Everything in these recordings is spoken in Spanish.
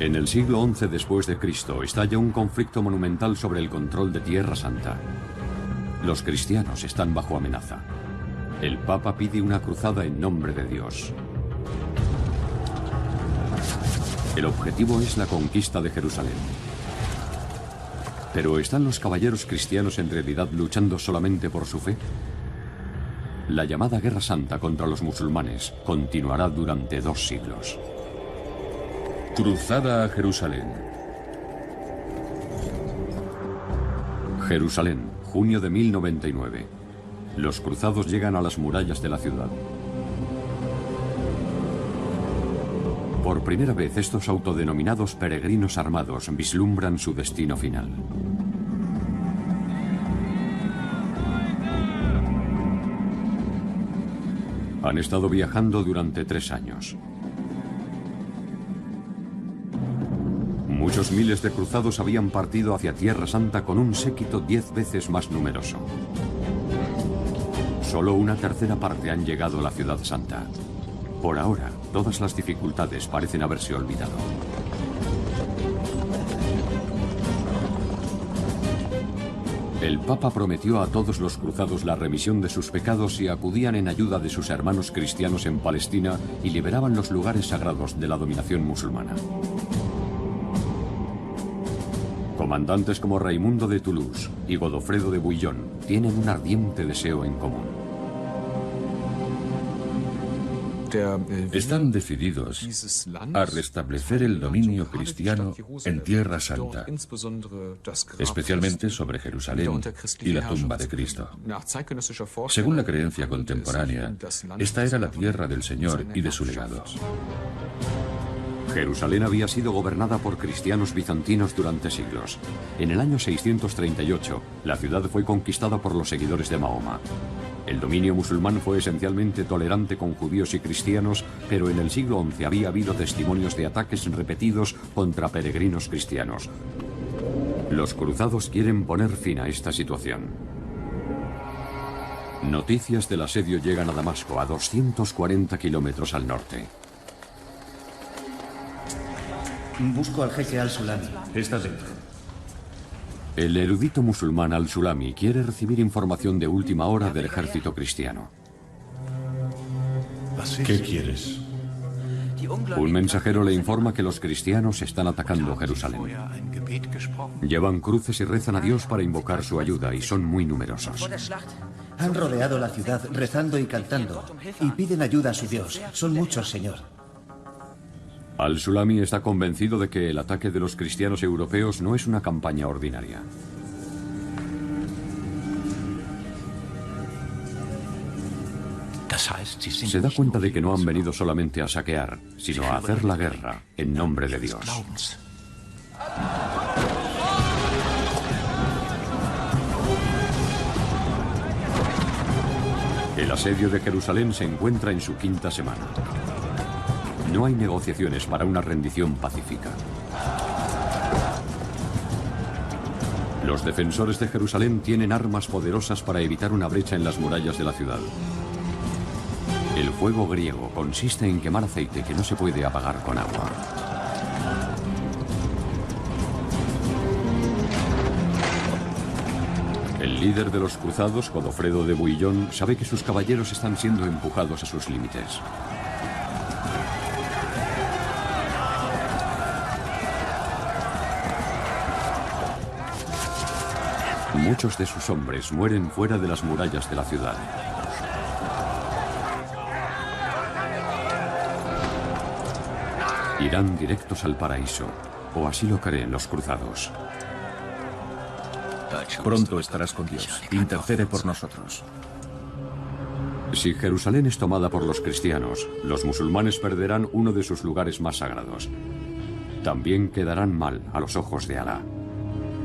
En el siglo XI después de Cristo estalla un conflicto monumental sobre el control de Tierra Santa. Los cristianos están bajo amenaza. El Papa pide una cruzada en nombre de Dios. El objetivo es la conquista de Jerusalén. ¿Pero están los caballeros cristianos en realidad luchando solamente por su fe? La llamada Guerra Santa contra los musulmanes continuará durante 2 siglos. Cruzada a Jerusalén. Jerusalén, junio de 1099. Los cruzados llegan a las murallas de la ciudad. Por primera vez, estos autodenominados peregrinos armados vislumbran su destino final. Han estado viajando durante 3 años. Muchos miles de cruzados habían partido hacia Tierra Santa con un séquito 10 veces más numeroso. Solo una tercera parte han llegado a la Ciudad Santa. Por ahora, todas las dificultades parecen haberse olvidado. El Papa prometió a todos los cruzados la remisión de sus pecados si acudían en ayuda de sus hermanos cristianos en Palestina y liberaban los lugares sagrados de la dominación musulmana. Comandantes como Raimundo de Toulouse y Godofredo de Bouillon tienen un ardiente deseo en común. Están decididos a restablecer el dominio cristiano en Tierra Santa, especialmente sobre Jerusalén y la tumba de Cristo. Según la creencia contemporánea, esta era la tierra del Señor y de su legado. Jerusalén había sido gobernada por cristianos bizantinos durante siglos. En el año 638, la ciudad fue conquistada por los seguidores de Mahoma. El dominio musulmán fue esencialmente tolerante con judíos y cristianos, pero en el siglo XI había habido testimonios de ataques repetidos contra peregrinos cristianos. Los cruzados quieren poner fin a esta situación. Noticias del asedio llegan a Damasco, a 240 kilómetros al norte. Busco al jeque al-Sulami. Está dentro. El erudito musulmán al-Sulami quiere recibir información de última hora del ejército cristiano. ¿Qué quieres? Un mensajero le informa que los cristianos están atacando Jerusalén. Llevan cruces y rezan a Dios para invocar su ayuda y son muy numerosos. Han rodeado la ciudad rezando y cantando y piden ayuda a su Dios. Son muchos, señor. Al-Sulami está convencido de que el ataque de los cristianos europeos no es una campaña ordinaria. Se da cuenta de que no han venido solamente a saquear, sino a hacer la guerra en nombre de Dios. El asedio de Jerusalén se encuentra en su 5ª semana. No hay negociaciones para una rendición pacífica. Los defensores de Jerusalén tienen armas poderosas para evitar una brecha en las murallas de la ciudad. El fuego griego consiste en quemar aceite que no se puede apagar con agua. El líder de los cruzados, Godofredo de Bouillon, sabe que sus caballeros están siendo empujados a sus límites. Muchos de sus hombres mueren fuera de las murallas de la ciudad. Irán directos al paraíso, o así lo creen los cruzados. Pronto estarás con Dios. Intercede por nosotros. Si Jerusalén es tomada por los cristianos, los musulmanes perderán uno de sus lugares más sagrados. También quedarán mal a los ojos de Alá.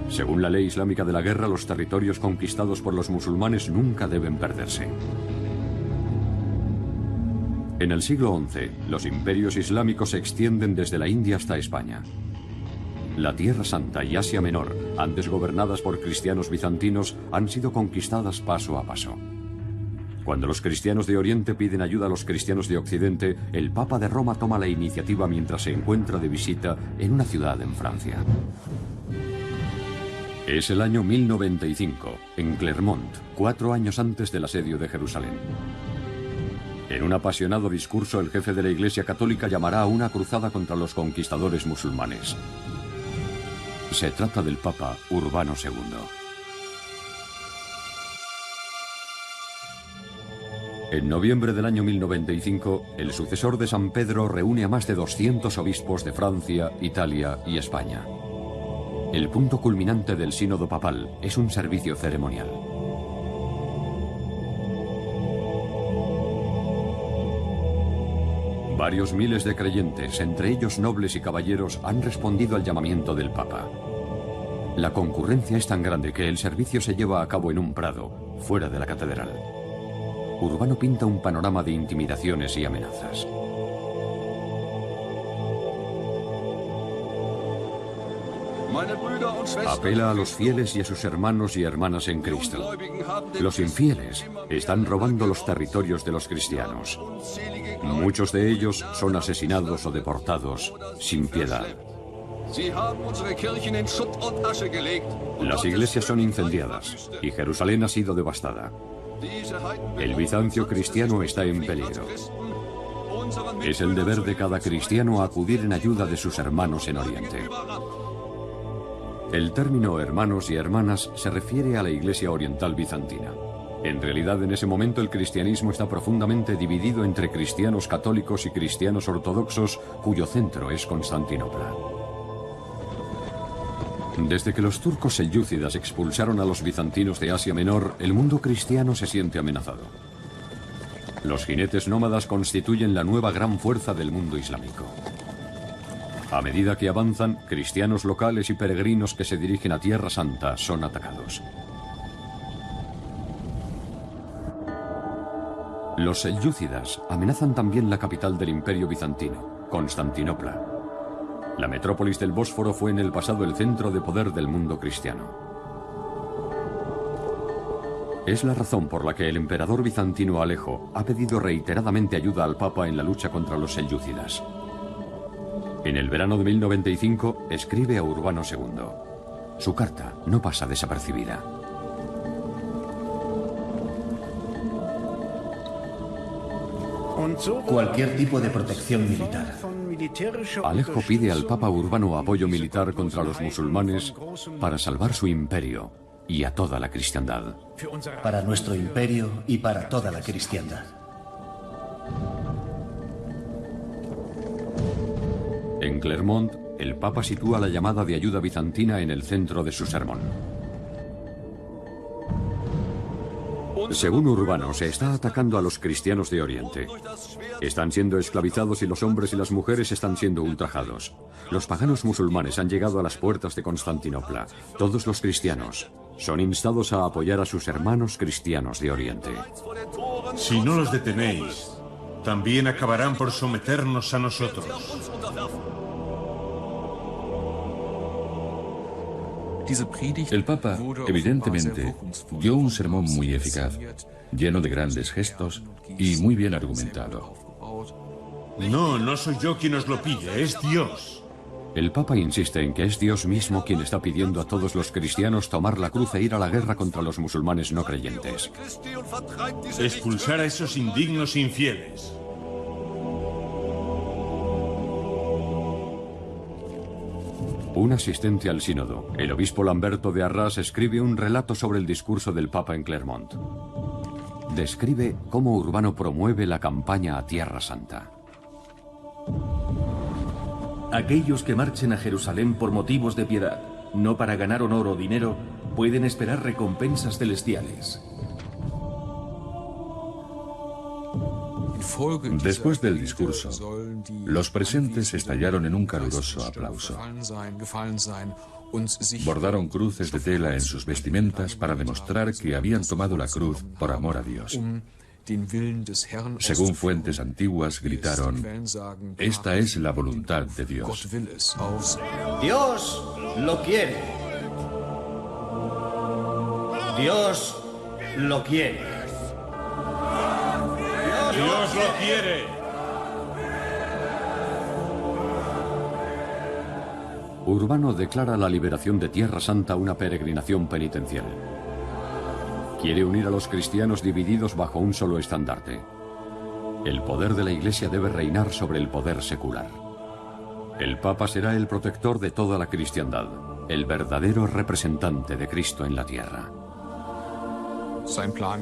Según la ley islámica de la guerra, los territorios conquistados por los musulmanes nunca deben perderse. En el siglo XI, los imperios islámicos se extienden desde la India hasta España. La Tierra Santa y Asia Menor, antes gobernadas por cristianos bizantinos, han sido conquistadas paso a paso. Cuando los cristianos de Oriente piden ayuda a los cristianos de Occidente, el Papa de Roma toma la iniciativa mientras se encuentra de visita en una ciudad en Francia. Es el año 1095, en Clermont, 4 años antes del asedio de Jerusalén. En un apasionado discurso, el jefe de la Iglesia Católica llamará a una cruzada contra los conquistadores musulmanes. Se trata del Papa Urbano II. En noviembre del año 1095, el sucesor de San Pedro reúne a más de 200 obispos de Francia, Italia y España. El punto culminante del sínodo papal es un servicio ceremonial. Varios miles de creyentes, entre ellos nobles y caballeros, han respondido al llamamiento del Papa. La concurrencia es tan grande que el servicio se lleva a cabo en un prado, fuera de la catedral. Urbano pinta un panorama de intimidaciones y amenazas. Apela a los fieles y a sus hermanos y hermanas en Cristo. Los infieles están robando los territorios de los cristianos. Muchos de ellos son asesinados o deportados sin piedad. Las iglesias son incendiadas y Jerusalén ha sido devastada. El Bizancio cristiano está en peligro. Es el deber de cada cristiano acudir en ayuda de sus hermanos en Oriente. El término hermanos y hermanas se refiere a la Iglesia Oriental Bizantina. En realidad, en ese momento el cristianismo está profundamente dividido entre cristianos católicos y cristianos ortodoxos, cuyo centro es Constantinopla. Desde que los turcos selyúcidas expulsaron a los bizantinos de Asia Menor, el mundo cristiano se siente amenazado. Los jinetes nómadas constituyen la nueva gran fuerza del mundo islámico. A medida que avanzan, cristianos locales y peregrinos que se dirigen a Tierra Santa son atacados. Los selyúcidas amenazan también la capital del Imperio bizantino, Constantinopla. La metrópolis del Bósforo fue en el pasado el centro de poder del mundo cristiano. Es la razón por la que el emperador bizantino Alejo ha pedido reiteradamente ayuda al Papa en la lucha contra los selyúcidas. En el verano de 1095 escribe a Urbano II. Su carta no pasa desapercibida. Cualquier tipo de protección militar. Alejo pide al Papa Urbano apoyo militar contra los musulmanes para salvar su imperio y a toda la cristiandad. Para nuestro imperio y para toda la cristiandad. En Clermont, el Papa sitúa la llamada de ayuda bizantina en el centro de su sermón. Según Urbano, se está atacando a los cristianos de Oriente. Están siendo esclavizados y los hombres y las mujeres están siendo ultrajados. Los paganos musulmanes han llegado a las puertas de Constantinopla. Todos los cristianos son instados a apoyar a sus hermanos cristianos de Oriente. Si no los detenéis, también acabarán por someternos a nosotros. El Papa, evidentemente, dio un sermón muy eficaz, lleno de grandes gestos y muy bien argumentado. No soy yo quien os lo pide, es Dios. El Papa insiste en que es Dios mismo quien está pidiendo a todos los cristianos tomar la cruz e ir a la guerra contra los musulmanes no creyentes. Expulsar a esos indignos infieles. Un asistente al sínodo, el obispo Lamberto de Arras, escribe un relato sobre el discurso del Papa en Clermont. Describe cómo Urbano promueve la campaña a Tierra Santa. Aquellos que marchen a Jerusalén por motivos de piedad, no para ganar honor o dinero, pueden esperar recompensas celestiales. Después del discurso, los presentes estallaron en un caluroso aplauso. Bordaron cruces de tela en sus vestimentas para demostrar que habían tomado la cruz por amor a Dios. Según fuentes antiguas, gritaron: "Esta es la voluntad de Dios". Dios lo quiere. Dios lo quiere. Dios lo quiere. Urbano declara la liberación de Tierra Santa una peregrinación penitencial. Quiere unir a los cristianos divididos bajo un solo estandarte. El poder de la Iglesia debe reinar sobre el poder secular. El Papa será el protector de toda la cristiandad, el verdadero representante de Cristo en la tierra.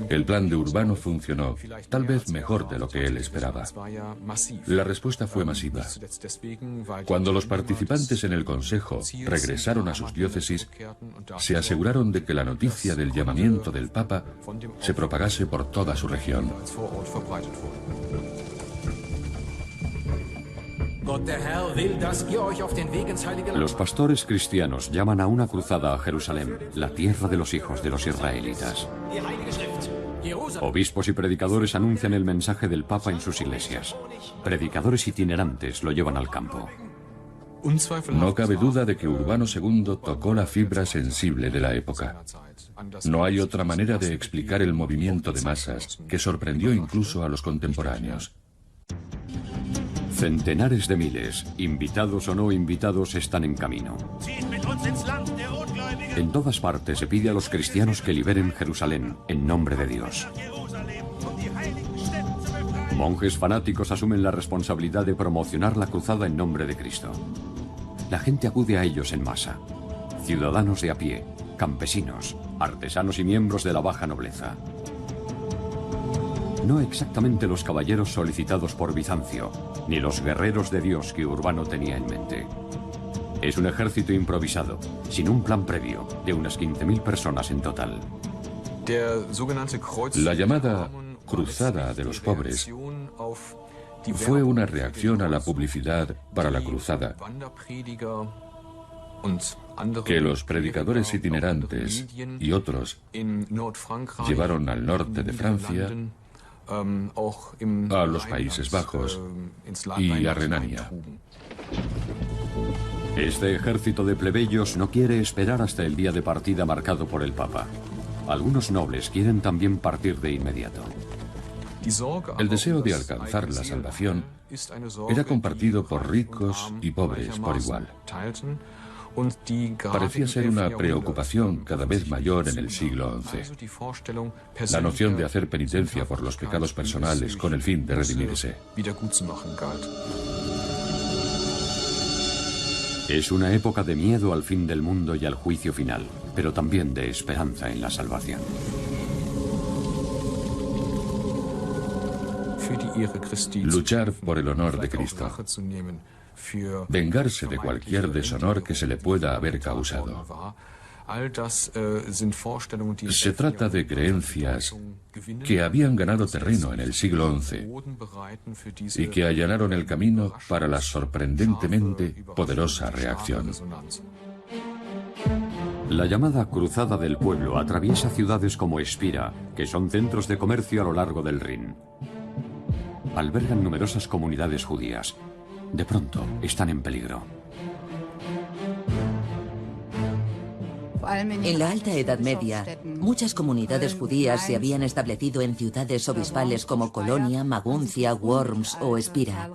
El plan de Urbano funcionó, tal vez mejor de lo que él esperaba. La respuesta fue masiva. Cuando los participantes en el Consejo regresaron a sus diócesis, se aseguraron de que la noticia del llamamiento del Papa se propagase por toda su región. Los pastores cristianos llaman a una cruzada a Jerusalén, la tierra de los hijos de los israelitas. Obispos y predicadores anuncian el mensaje del Papa en sus iglesias. Predicadores itinerantes lo llevan al campo. No cabe duda de que Urbano II tocó la fibra sensible de la época. No hay otra manera de explicar el movimiento de masas que sorprendió incluso a los contemporáneos. Centenares de miles, invitados o no invitados, están en camino. En todas partes se pide a los cristianos que liberen Jerusalén en nombre de Dios. Monjes fanáticos asumen la responsabilidad de promocionar la cruzada en nombre de Cristo. La gente acude a ellos en masa. Ciudadanos de a pie, campesinos, artesanos y miembros de la baja nobleza. No exactamente los caballeros solicitados por Bizancio, ni los guerreros de Dios que Urbano tenía en mente. Es un ejército improvisado, sin un plan previo, de unas 15.000 personas en total. La llamada Cruzada de los Pobres fue una reacción a la publicidad para la cruzada que los predicadores itinerantes y otros llevaron al norte de Francia, a los Países Bajos y a Renania. Este ejército de plebeyos no quiere esperar hasta el día de partida marcado por el Papa. Algunos nobles quieren también partir de inmediato. El deseo de alcanzar la salvación era compartido por ricos y pobres por igual. Parecía ser una preocupación cada vez mayor en el siglo XI. La noción de hacer penitencia por los pecados personales con el fin de redimirse. Es una época de miedo al fin del mundo y al juicio final, pero también de esperanza en la salvación. Luchar por el honor de Cristo. Vengarse de cualquier deshonor que se le pueda haber causado. Se trata de creencias que habían ganado terreno en el siglo XI y que allanaron el camino para la sorprendentemente poderosa reacción. La llamada Cruzada del Pueblo atraviesa ciudades como Espira, que son centros de comercio a lo largo del Rin. Albergan numerosas comunidades judías. De pronto, están en peligro. En la Alta Edad Media, muchas comunidades judías se habían establecido en ciudades obispales como Colonia, Maguncia, Worms o Espira.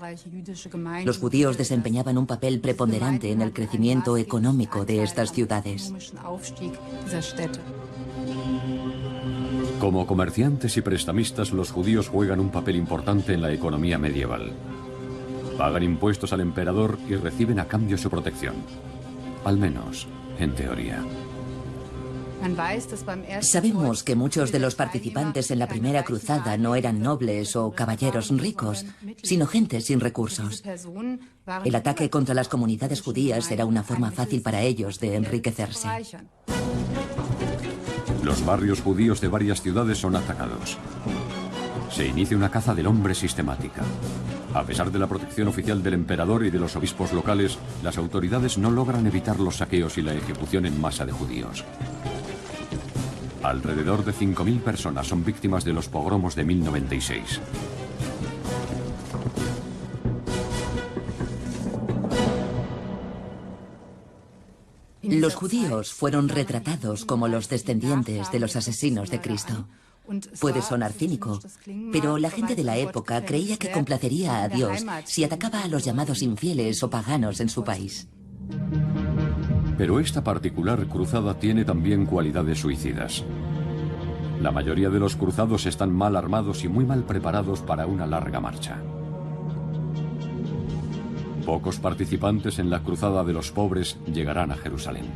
Los judíos desempeñaban un papel preponderante en el crecimiento económico de estas ciudades. Como comerciantes y prestamistas, los judíos juegan un papel importante en la economía medieval. Pagan impuestos al emperador y reciben a cambio su protección. Al menos, en teoría. Sabemos que muchos de los participantes en la primera cruzada no eran nobles o caballeros ricos, sino gente sin recursos. El ataque contra las comunidades judías era una forma fácil para ellos de enriquecerse. Los barrios judíos de varias ciudades son atacados. Se inicia una caza del hombre sistemática. A pesar de la protección oficial del emperador y de los obispos locales, las autoridades no logran evitar los saqueos y la ejecución en masa de judíos. Alrededor de 5.000 personas son víctimas de los pogromos de 1096. Los judíos fueron retratados como los descendientes de los asesinos de Cristo. Puede sonar cínico, pero la gente de la época creía que complacería a Dios si atacaba a los llamados infieles o paganos en su país. Pero esta particular cruzada tiene también cualidades suicidas. La mayoría de los cruzados están mal armados y muy mal preparados para una larga marcha. Pocos participantes en la cruzada de los pobres llegarán a Jerusalén.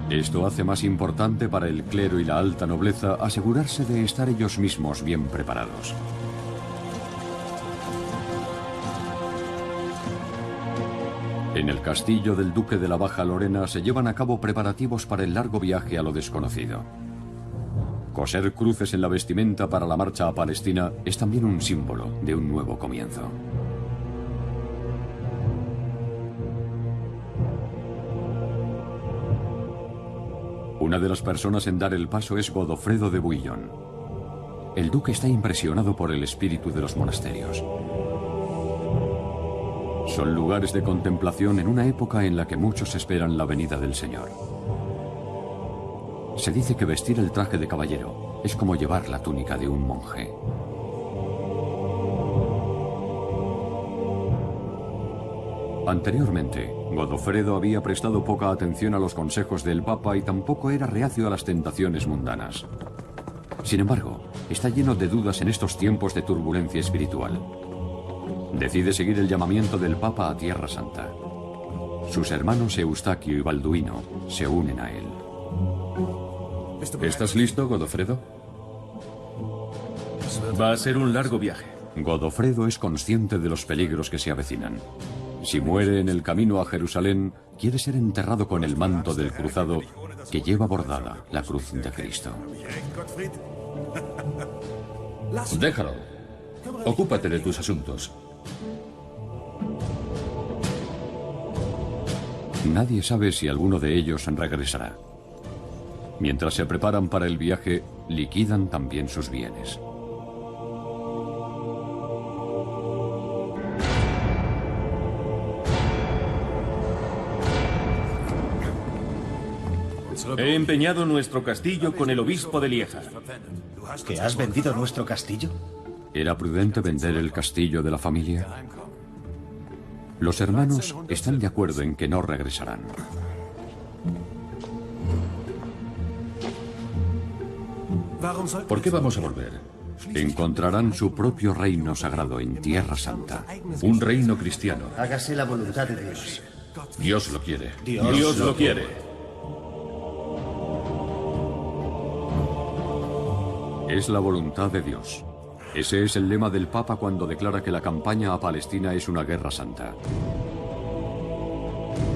Esto hace más importante para el clero y la alta nobleza asegurarse de estar ellos mismos bien preparados. En el castillo del duque de la Baja Lorena se llevan a cabo preparativos para el largo viaje a lo desconocido. Coser cruces en la vestimenta para la marcha a Palestina es también un símbolo de un nuevo comienzo. Una de las personas en dar el paso es Godofredo de Bouillon. El duque está impresionado por el espíritu de los monasterios. Son lugares de contemplación en una época en la que muchos esperan la venida del Señor. Se dice que vestir el traje de caballero es como llevar la túnica de un monje. Anteriormente, Godofredo había prestado poca atención a los consejos del Papa y tampoco era reacio a las tentaciones mundanas. Sin embargo, está lleno de dudas en estos tiempos de turbulencia espiritual. Decide seguir el llamamiento del Papa a Tierra Santa. Sus hermanos Eustaquio y Balduino se unen a él. ¿Estás listo, Godofredo? Va a ser un largo viaje. Godofredo es consciente de los peligros que se avecinan. Si muere en el camino a Jerusalén, quiere ser enterrado con el manto del cruzado que lleva bordada la cruz de Cristo. Déjalo. Ocúpate de tus asuntos. Nadie sabe si alguno de ellos regresará. Mientras se preparan para el viaje, liquidan también sus bienes. He empeñado nuestro castillo con el obispo de Lieja. ¿Que has vendido nuestro castillo? ¿Era prudente vender el castillo de la familia? Los hermanos están de acuerdo en que no regresarán. ¿Por qué vamos a volver? Encontrarán su propio reino sagrado en Tierra Santa. Un reino cristiano. Hágase la voluntad de Dios. Dios lo quiere. Dios lo quiere. Es la voluntad de Dios. Ese es el lema del Papa cuando declara que la campaña a Palestina es una guerra santa.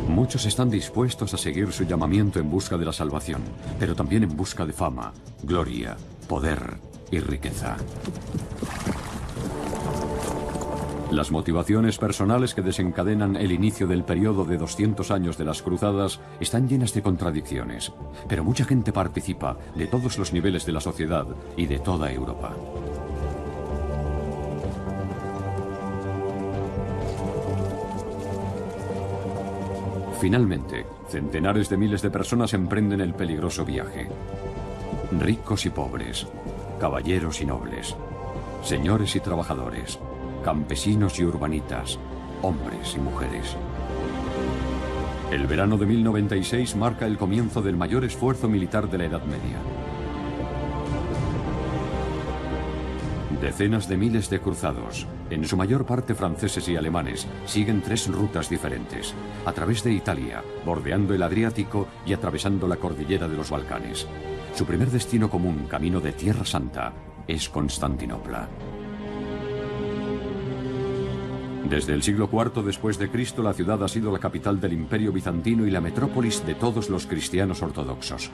Muchos están dispuestos a seguir su llamamiento en busca de la salvación, pero también en busca de fama, gloria, poder y riqueza. Las motivaciones personales que desencadenan el inicio del periodo de 200 años de las cruzadas están llenas de contradicciones, pero mucha gente participa de todos los niveles de la sociedad y de toda Europa. Finalmente, centenares de miles de personas emprenden el peligroso viaje. Ricos y pobres, caballeros y nobles, señores y trabajadores, campesinos y urbanitas, hombres y mujeres. El verano de 1096 marca el comienzo del mayor esfuerzo militar de la Edad Media. Decenas de miles de cruzados, en su mayor parte franceses y alemanes, siguen 3 rutas diferentes, a través de Italia, bordeando el Adriático y atravesando la cordillera de los Balcanes. Su primer destino común, camino de Tierra Santa, es Constantinopla. Desde el siglo IV después de Cristo, la ciudad ha sido la capital del Imperio Bizantino y la metrópolis de todos los cristianos ortodoxos.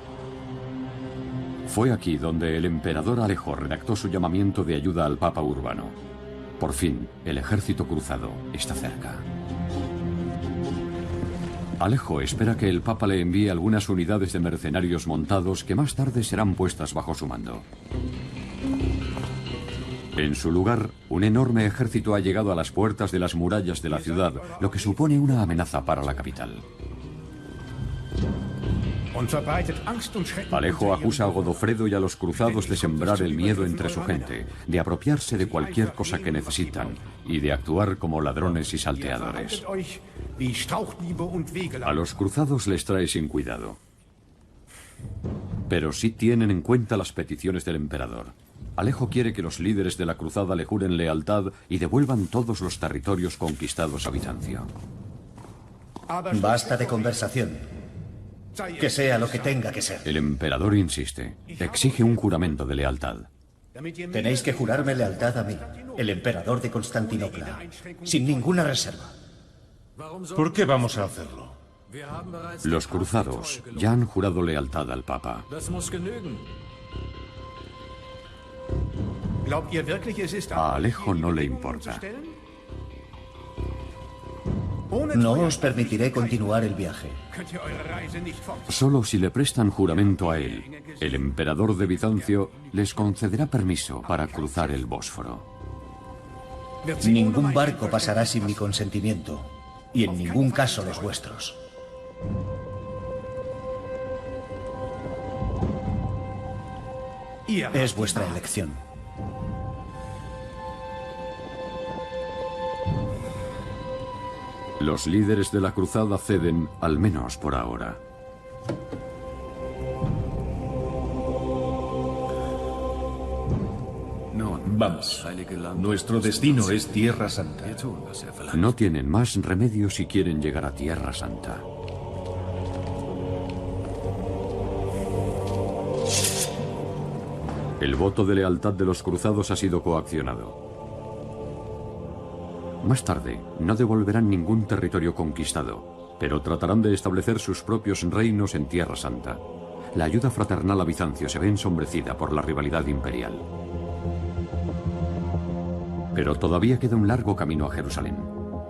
Fue aquí donde el emperador Alejo redactó su llamamiento de ayuda al Papa Urbano. Por fin, el ejército cruzado está cerca. Alejo espera que el Papa le envíe algunas unidades de mercenarios montados que más tarde serán puestas bajo su mando. En su lugar, un enorme ejército ha llegado a las puertas de las murallas de la ciudad, lo que supone una amenaza para la capital. Alejo acusa a Godofredo y a los cruzados de sembrar el miedo entre su gente, de apropiarse de cualquier cosa que necesitan y de actuar como ladrones y salteadores. A los cruzados les trae sin cuidado. Pero sí tienen en cuenta las peticiones del emperador. Alejo quiere que los líderes de la cruzada le juren lealtad y devuelvan todos los territorios conquistados a Bizancio. Basta de conversación. Que sea lo que tenga que ser. El emperador insiste. Exige un juramento de lealtad. Tenéis que jurarme lealtad a mí, el emperador de Constantinopla, sin ninguna reserva. ¿Por qué vamos a hacerlo? Los cruzados ya han jurado lealtad al Papa. A Alejo no le importa. No os permitiré continuar el viaje. Solo si le prestan juramento a él, el emperador de Bizancio les concederá permiso para cruzar el Bósforo. Ningún barco pasará sin mi consentimiento, y en ningún caso los vuestros. Es vuestra elección. Los líderes de la cruzada ceden, al menos por ahora. Vamos. Nuestro destino es Tierra Santa. No tienen más remedio si quieren llegar a Tierra Santa. El voto de lealtad de los cruzados ha sido coaccionado. Más tarde, no devolverán ningún territorio conquistado, pero tratarán de establecer sus propios reinos en Tierra Santa. La ayuda fraternal a Bizancio se ve ensombrecida por la rivalidad imperial. Pero todavía queda un largo camino a Jerusalén.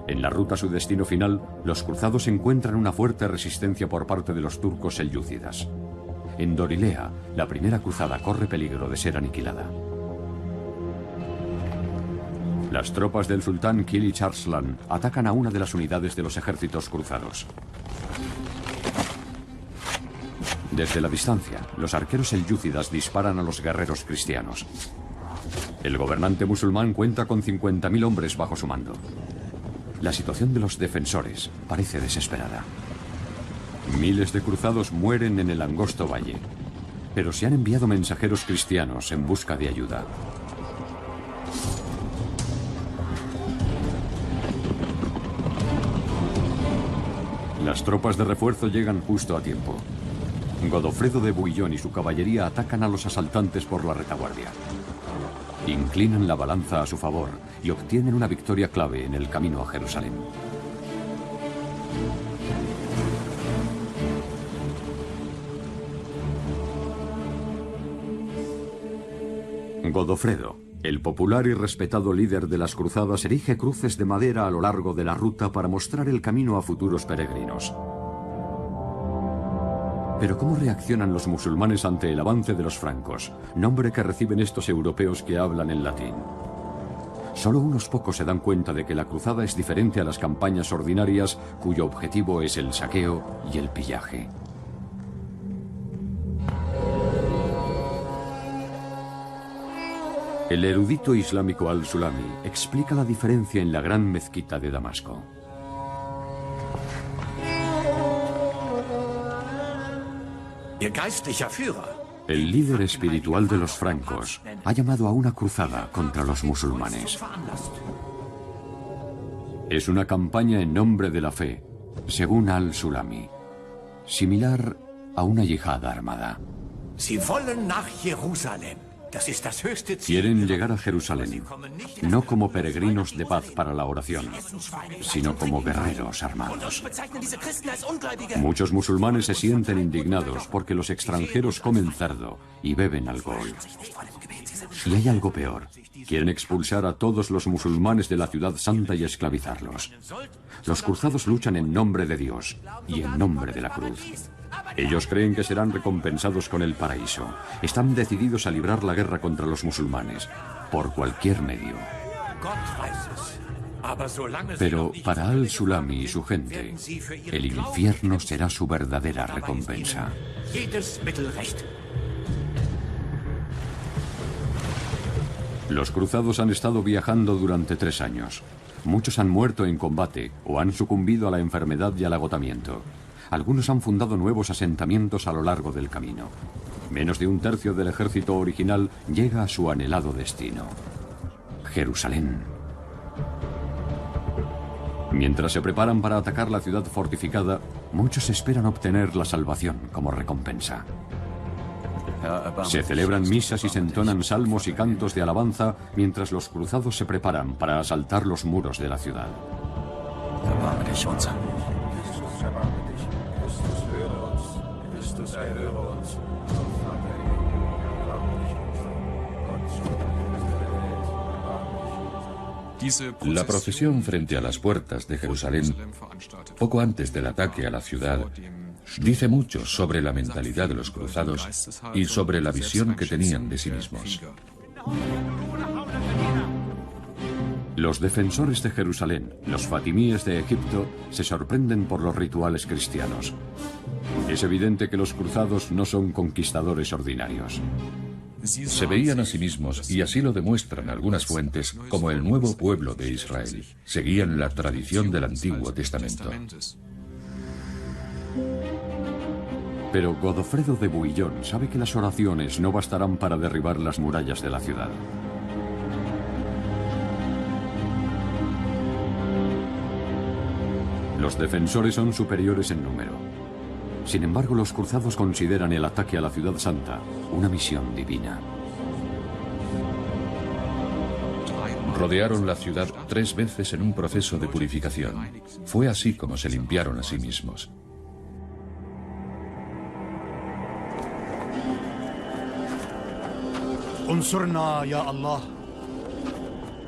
En la ruta a su destino final, los cruzados encuentran una fuerte resistencia por parte de los turcos selyúcidas. En Dorilea, la primera cruzada corre peligro de ser aniquilada. Las tropas del sultán Kilich Arslan atacan a una de las unidades de los ejércitos cruzados. Desde la distancia, los arqueros selyúcidas disparan a los guerreros cristianos. El gobernante musulmán cuenta con 50.000 hombres bajo su mando. La situación de los defensores parece desesperada. Miles de cruzados mueren en el angosto valle, pero se han enviado mensajeros cristianos en busca de ayuda. Las tropas de refuerzo llegan justo a tiempo. Godofredo de Bouillon y su caballería atacan a los asaltantes por la retaguardia. Inclinan la balanza a su favor y obtienen una victoria clave en el camino a Jerusalén. Godofredo, el popular y respetado líder de las cruzadas, erige cruces de madera a lo largo de la ruta para mostrar el camino a futuros peregrinos. Pero ¿cómo reaccionan los musulmanes ante el avance de los francos, nombre que reciben estos europeos que hablan en latín? Solo unos pocos se dan cuenta de que la cruzada es diferente a las campañas ordinarias, cuyo objetivo es el saqueo y el pillaje. El erudito islámico al-Sulami explica la diferencia en la gran mezquita de Damasco. El líder espiritual de los francos ha llamado a una cruzada contra los musulmanes. Es una campaña en nombre de la fe, según al-Sulami, similar a una yihad armada. Quieren llegar a Jerusalén, no como peregrinos de paz para la oración, sino como guerreros armados. Muchos musulmanes se sienten indignados porque los extranjeros comen cerdo y beben alcohol. Y hay algo peor. Quieren expulsar a todos los musulmanes de la ciudad santa y esclavizarlos. Los cruzados luchan en nombre de Dios y en nombre de la cruz. Ellos creen que serán recompensados con el paraíso. Están decididos a librar la guerra contra los musulmanes, por cualquier medio. Pero para Al-Sulami y su gente, el infierno será su verdadera recompensa. Los cruzados han estado viajando durante 3 años. Muchos han muerto en combate o han sucumbido a la enfermedad y al agotamiento. Algunos han fundado nuevos asentamientos a lo largo del camino. Menos de un tercio del ejército original llega a su anhelado destino: Jerusalén. Mientras se preparan para atacar la ciudad fortificada, muchos esperan obtener la salvación como recompensa. Se celebran misas y se entonan salmos y cantos de alabanza mientras los cruzados se preparan para asaltar los muros de la ciudad. La procesión frente a las puertas de Jerusalén, poco antes del ataque a la ciudad, dice mucho sobre la mentalidad de los cruzados y sobre la visión que tenían de sí mismos. Los defensores de Jerusalén, los fatimíes de Egipto, se sorprenden por los rituales cristianos. Es evidente que los cruzados no son conquistadores ordinarios. Se veían a sí mismos, y así lo demuestran algunas fuentes, como el nuevo pueblo de Israel. Seguían la tradición del Antiguo Testamento. Pero Godofredo de Bouillon sabe que las oraciones no bastarán para derribar las murallas de la ciudad. Los defensores son superiores en número. Sin embargo, los cruzados consideran el ataque a la ciudad santa una misión divina. Rodearon la ciudad 3 veces en un proceso de purificación. Fue así como se limpiaron a sí mismos.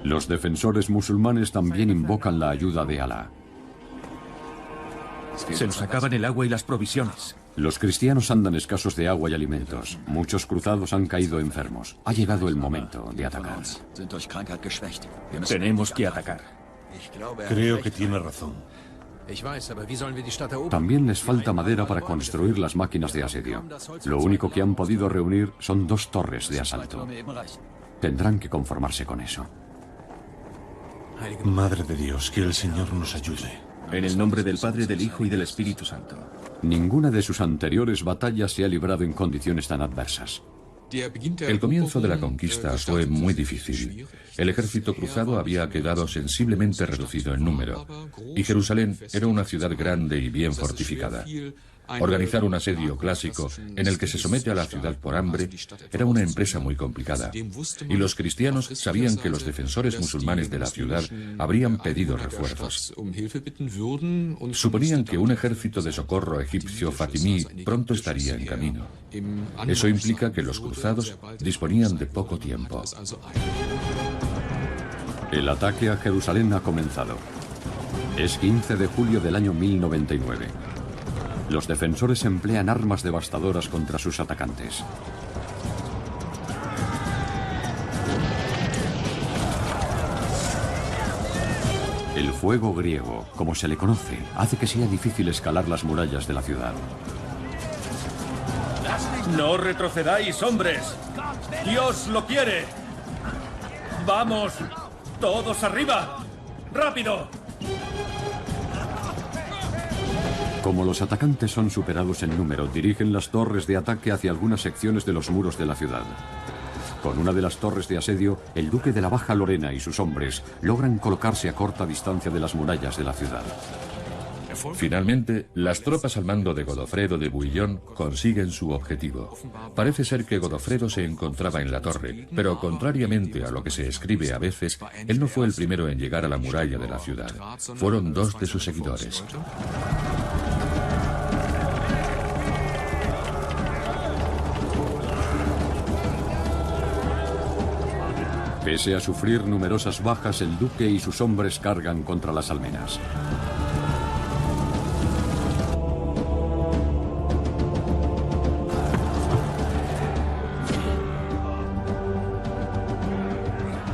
Los defensores musulmanes también invocan la ayuda de Alá. Se nos acaban el agua y las provisiones. Los cristianos andan escasos de agua y alimentos. Muchos cruzados han caído enfermos. Ha llegado el momento de atacar. Tenemos que atacar. Creo que tiene razón. También les falta madera para construir las máquinas de asedio. Lo único que han podido reunir son 2 torres de asalto. Tendrán que conformarse con eso. Madre de Dios, que el Señor nos ayude. En el nombre del Padre, del Hijo y del Espíritu Santo. Ninguna de sus anteriores batallas se ha librado en condiciones tan adversas. El comienzo de la conquista fue muy difícil. El ejército cruzado había quedado sensiblemente reducido en número, y Jerusalén era una ciudad grande y bien fortificada. Organizar un asedio clásico en el que se somete a la ciudad por hambre era una empresa muy complicada, y los cristianos sabían que los defensores musulmanes de la ciudad habrían pedido refuerzos. Suponían que un ejército de socorro egipcio fatimí pronto estaría en camino. Eso implica que los cruzados disponían de poco tiempo. El ataque a Jerusalén ha comenzado. Es 15 de julio del año 1099. Los defensores emplean armas devastadoras contra sus atacantes. El fuego griego, como se le conoce, hace que sea difícil escalar las murallas de la ciudad. ¡No retrocedáis, hombres! ¡Dios lo quiere! ¡Vamos! ¡Todos arriba! ¡Rápido! Como los atacantes son superados en número, dirigen las torres de ataque hacia algunas secciones de los muros de la ciudad. Con una de las torres de asedio, el duque de la Baja Lorena y sus hombres logran colocarse a corta distancia de las murallas de la ciudad. Finalmente, las tropas al mando de Godofredo de Bouillon consiguen su objetivo. Parece ser que Godofredo se encontraba en la torre, pero contrariamente a lo que se escribe a veces, él no fue el primero en llegar a la muralla de la ciudad. Fueron 2 de sus seguidores. Pese a sufrir numerosas bajas, el duque y sus hombres cargan contra las almenas.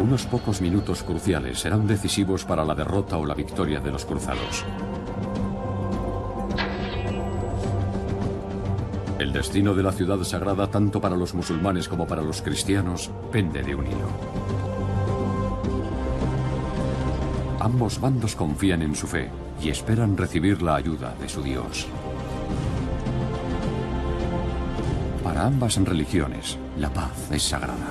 Unos pocos minutos cruciales serán decisivos para la derrota o la victoria de los cruzados. El destino de la ciudad sagrada, tanto para los musulmanes como para los cristianos, pende de un hilo. Ambos bandos confían en su fe y esperan recibir la ayuda de su Dios. Para ambas religiones, la paz es sagrada.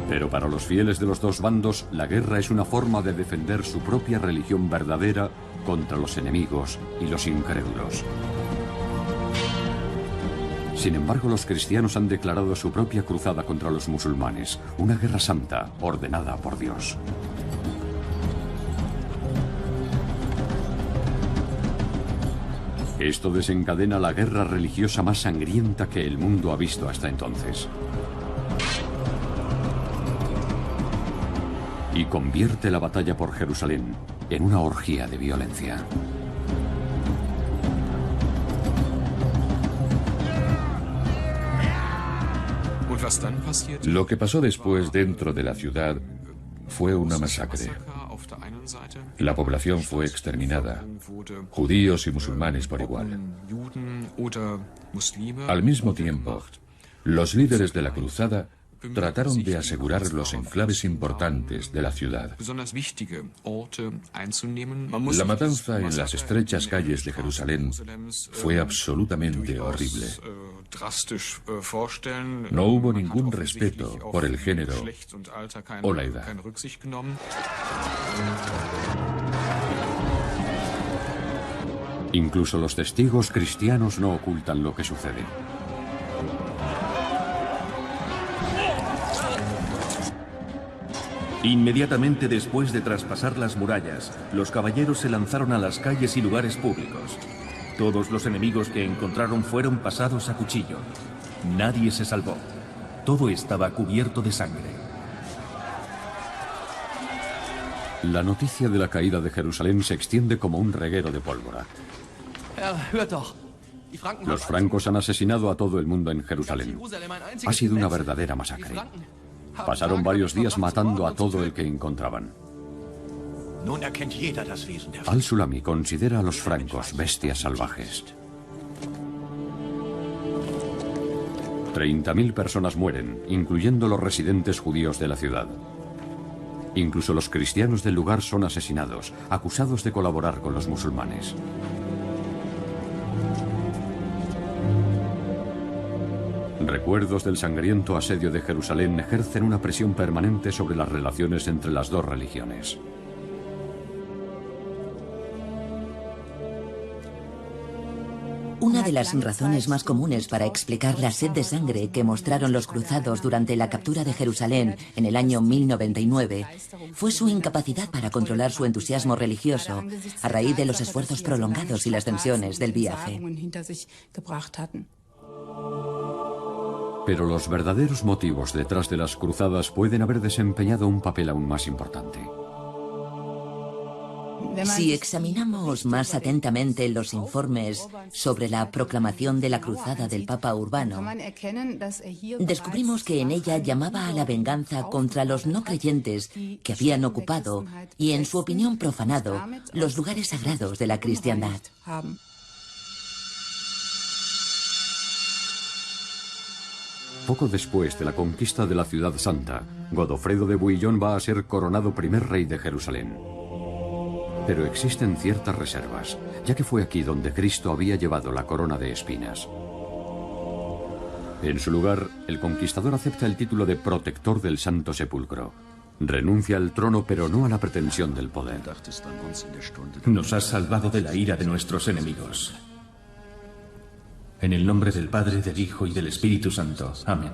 Pero para los fieles de los dos bandos, la guerra es una forma de defender su propia religión verdadera contra los enemigos y los incrédulos. Sin embargo, los cristianos han declarado su propia cruzada contra los musulmanes, una guerra santa ordenada por Dios. Esto desencadena la guerra religiosa más sangrienta que el mundo ha visto hasta entonces. Y convierte la batalla por Jerusalén en una orgía de violencia. Lo que pasó después dentro de la ciudad fue una masacre. La población fue exterminada, judíos y musulmanes por igual. Al mismo tiempo, los líderes de la cruzada trataron de asegurar los enclaves importantes de la ciudad. La matanza en las estrechas calles de Jerusalén fue absolutamente horrible. No hubo ningún respeto por el género o la edad. Incluso los testigos cristianos no ocultan lo que sucede. Inmediatamente después de traspasar las murallas, los caballeros se lanzaron a las calles y lugares públicos. Todos los enemigos que encontraron fueron pasados a cuchillo. Nadie se salvó. Todo estaba cubierto de sangre. La noticia de la caída de Jerusalén se extiende como un reguero de pólvora. Los francos han asesinado a todo el mundo en Jerusalén. Ha sido una verdadera masacre. Pasaron varios días matando a todo el que encontraban. Al-Sulami considera a los francos bestias salvajes. 30.000 personas mueren, incluyendo los residentes judíos de la ciudad. Incluso los cristianos del lugar son asesinados, acusados de colaborar con los musulmanes. Recuerdos del sangriento asedio de Jerusalén ejercen una presión permanente sobre las relaciones entre las dos religiones. Una de las razones más comunes para explicar la sed de sangre que mostraron los cruzados durante la captura de Jerusalén en el año 1099 fue su incapacidad para controlar su entusiasmo religioso a raíz de los esfuerzos prolongados y las tensiones del viaje. Pero los verdaderos motivos detrás de las cruzadas pueden haber desempeñado un papel aún más importante. Si examinamos más atentamente los informes sobre la proclamación de la cruzada del Papa Urbano, descubrimos que en ella llamaba a la venganza contra los no creyentes que habían ocupado y, en su opinión, profanado los lugares sagrados de la cristiandad. Poco después de la conquista de la Ciudad Santa, Godofredo de Bouillon va a ser coronado primer rey de Jerusalén. Pero existen ciertas reservas, ya que fue aquí donde Cristo había llevado la corona de espinas. En su lugar, el conquistador acepta el título de protector del Santo Sepulcro. Renuncia al trono, pero no a la pretensión del poder. Nos has salvado de la ira de nuestros enemigos. En el nombre del Padre, del Hijo y del Espíritu Santo. Amén.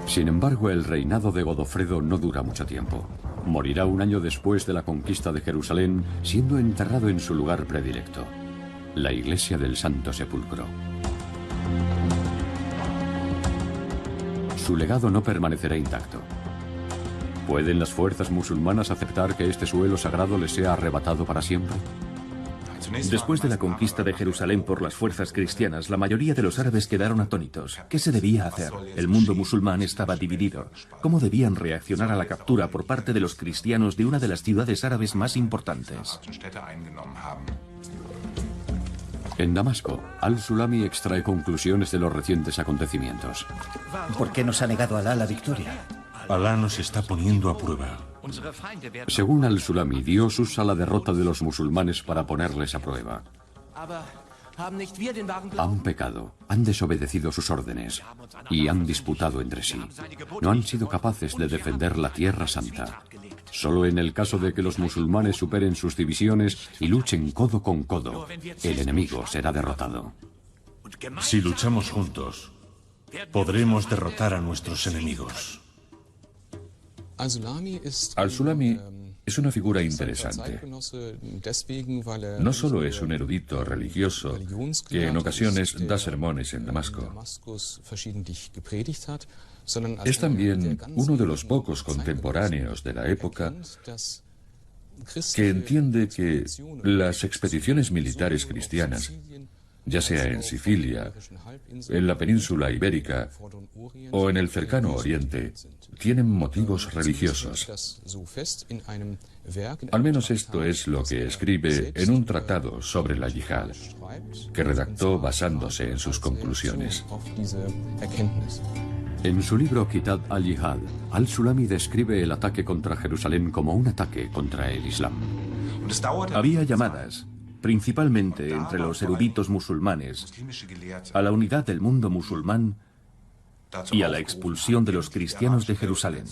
Sin embargo, el reinado de Godofredo no dura mucho tiempo. Morirá un año después de la conquista de Jerusalén, siendo enterrado en su lugar predilecto, la iglesia del Santo Sepulcro. Su legado no permanecerá intacto. ¿Pueden las fuerzas musulmanas aceptar que este suelo sagrado les sea arrebatado para siempre? Después de la conquista de Jerusalén por las fuerzas cristianas, la mayoría de los árabes quedaron atónitos. ¿Qué se debía hacer? El mundo musulmán estaba dividido. ¿Cómo debían reaccionar a la captura por parte de los cristianos de una de las ciudades árabes más importantes? En Damasco, al-Sulami extrae conclusiones de los recientes acontecimientos. ¿Por qué nos ha negado Alá la victoria? Alá nos está poniendo a prueba. Según al-Sulami, Dios usa la derrota de los musulmanes para ponerles a prueba. Han pecado, han desobedecido sus órdenes y han disputado entre sí. No han sido capaces de defender la Tierra Santa. Solo en el caso de que los musulmanes superen sus divisiones y luchen codo con codo, el enemigo será derrotado. Si luchamos juntos, podremos derrotar a nuestros enemigos. Al-Sulami es una figura interesante. No solo es un erudito religioso que en ocasiones da sermones en Damasco, es también uno de los pocos contemporáneos de la época que entiende que las expediciones militares cristianas, ya sea en Sicilia, en la península ibérica o en el cercano Oriente, tienen motivos religiosos. Al menos esto es lo que escribe en un tratado sobre la yihad, que redactó basándose en sus conclusiones. En su libro Kitab al-Jihad, al-Sulami describe el ataque contra Jerusalén como un ataque contra el Islam. Había llamadas, principalmente entre los eruditos musulmanes, a la unidad del mundo musulmán y a la expulsión de los cristianos de Jerusalén.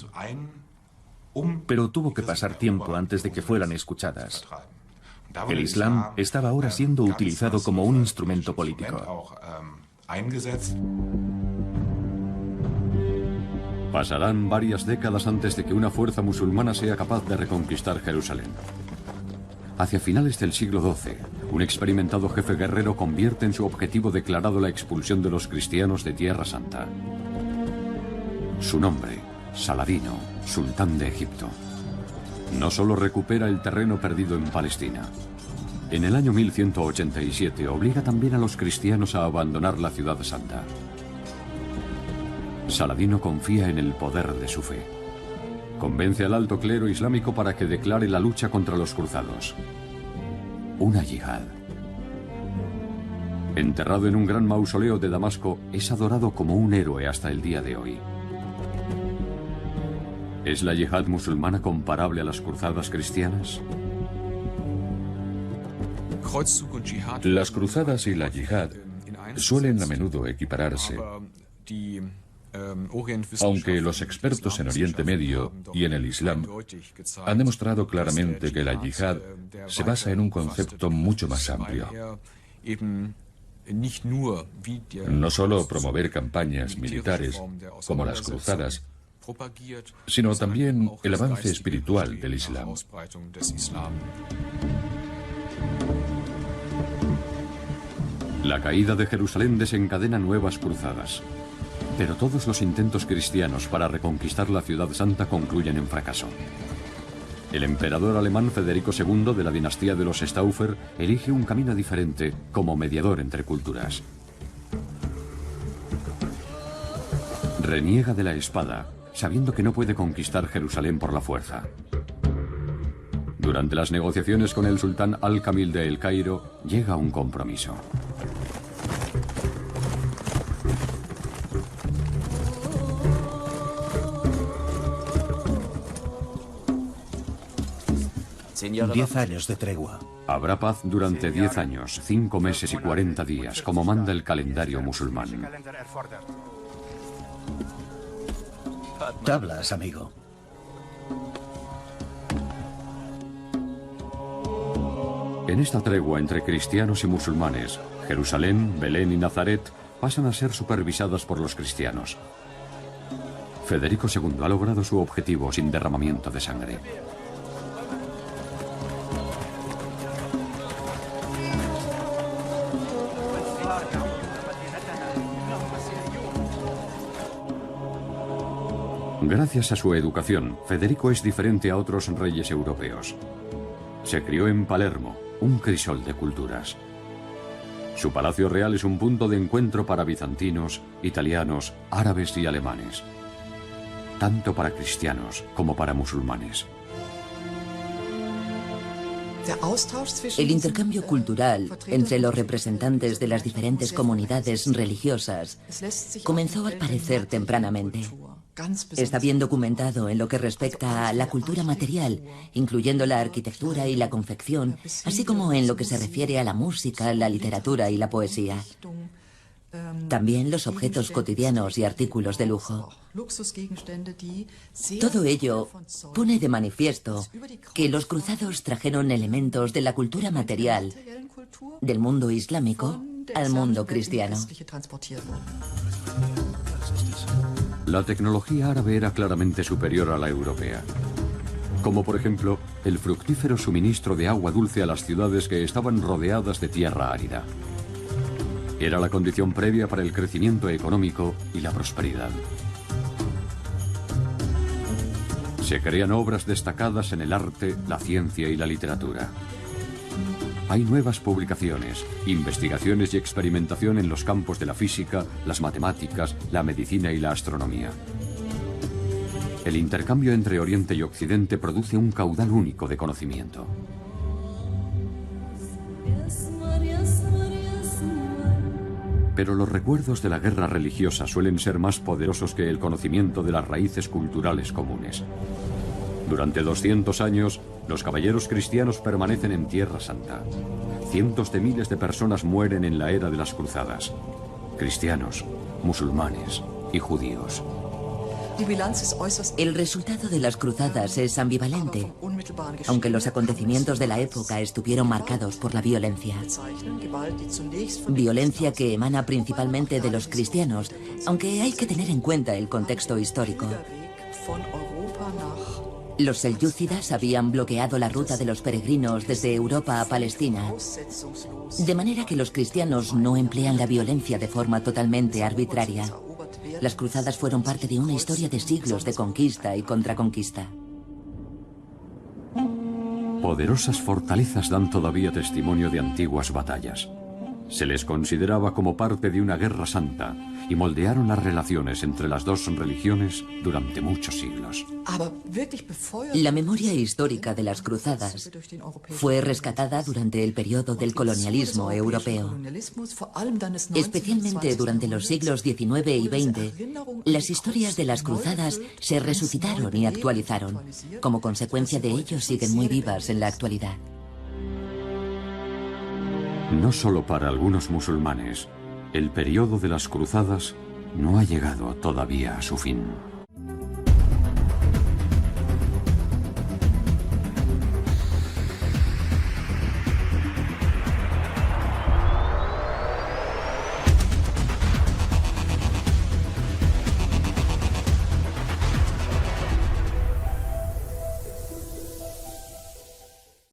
Pero tuvo que pasar tiempo antes de que fueran escuchadas. El Islam estaba ahora siendo utilizado como un instrumento político. Pasarán varias décadas antes de que una fuerza musulmana sea capaz de reconquistar Jerusalén. Hacia finales del siglo XII, un experimentado jefe guerrero convierte en su objetivo declarado la expulsión de los cristianos de Tierra Santa. Su nombre, Saladino, sultán de Egipto. No solo recupera el terreno perdido en Palestina. En el año 1187 obliga también a los cristianos a abandonar la ciudad santa. Saladino confía en el poder de su fe. Convence al alto clero islámico para que declare la lucha contra los cruzados. Una yihad. Enterrado en un gran mausoleo de Damasco, es adorado como un héroe hasta el día de hoy. ¿Es la yihad musulmana comparable a las cruzadas cristianas? Las cruzadas y la yihad suelen a menudo equipararse, aunque los expertos en Oriente Medio y en el Islam han demostrado claramente que la yihad se basa en un concepto mucho más amplio. No solo promover campañas militares como las cruzadas, sino también el avance espiritual del Islam. La caída de Jerusalén desencadena nuevas cruzadas. Pero todos los intentos cristianos para reconquistar la ciudad santa concluyen en fracaso. El emperador alemán Federico II de la dinastía de los Stauffer elige un camino diferente como mediador entre culturas. Reniega de la espada, sabiendo que no puede conquistar Jerusalén por la fuerza. Durante las negociaciones con el sultán Al-Kamil de El Cairo, llega a un compromiso. Diez años de tregua. Habrá paz durante 10 años, 5 meses y 40 días, como manda el calendario musulmán. Tablas, amigo. En esta tregua entre cristianos y musulmanes, Jerusalén, Belén y Nazaret pasan a ser supervisadas por los cristianos. Federico II ha logrado su objetivo sin derramamiento de sangre. Gracias a su educación, Federico es diferente a otros reyes europeos. Se crió en Palermo, un crisol de culturas. Su palacio real es un punto de encuentro para bizantinos, italianos, árabes y alemanes, tanto para cristianos como para musulmanes. El intercambio cultural entre los representantes de las diferentes comunidades religiosas comenzó al parecer tempranamente. Está bien documentado en lo que respecta a la cultura material, incluyendo la arquitectura y la confección, así como en lo que se refiere a la música, la literatura y la poesía. También los objetos cotidianos y artículos de lujo. Todo ello pone de manifiesto que los cruzados trajeron elementos de la cultura material del mundo islámico al mundo cristiano. La tecnología árabe era claramente superior a la europea, como por ejemplo el fructífero suministro de agua dulce a las ciudades que estaban rodeadas de tierra árida. Era la condición previa para el crecimiento económico y la prosperidad. Se crean obras destacadas en el arte, la ciencia y la literatura. Hay nuevas publicaciones, investigaciones y experimentación en los campos de la física, las matemáticas, la medicina y la astronomía. El intercambio entre Oriente y Occidente produce un caudal único de conocimiento. Pero los recuerdos de la guerra religiosa suelen ser más poderosos que el conocimiento de las raíces culturales comunes. Durante 200 años, los caballeros cristianos permanecen en Tierra Santa. Cientos de miles de personas mueren en la era de las cruzadas. Cristianos, musulmanes y judíos. El resultado de las cruzadas es ambivalente, aunque los acontecimientos de la época estuvieron marcados por la violencia. Violencia que emana principalmente de los cristianos, aunque hay que tener en cuenta el contexto histórico. Los selyúcidas habían bloqueado la ruta de los peregrinos desde Europa a Palestina, de manera que los cristianos no emplean la violencia de forma totalmente arbitraria. Las cruzadas fueron parte de una historia de siglos de conquista y contraconquista. Poderosas fortalezas dan todavía testimonio de antiguas batallas. Se les consideraba como parte de una guerra santa y moldearon las relaciones entre las dos religiones durante muchos siglos. La memoria histórica de las cruzadas fue rescatada durante el periodo del colonialismo europeo. Especialmente durante los siglos XIX y XX, las historias de las cruzadas se resucitaron y actualizaron. Como consecuencia de ello, siguen muy vivas en la actualidad. No solo para algunos musulmanes, el periodo de las cruzadas no ha llegado todavía a su fin.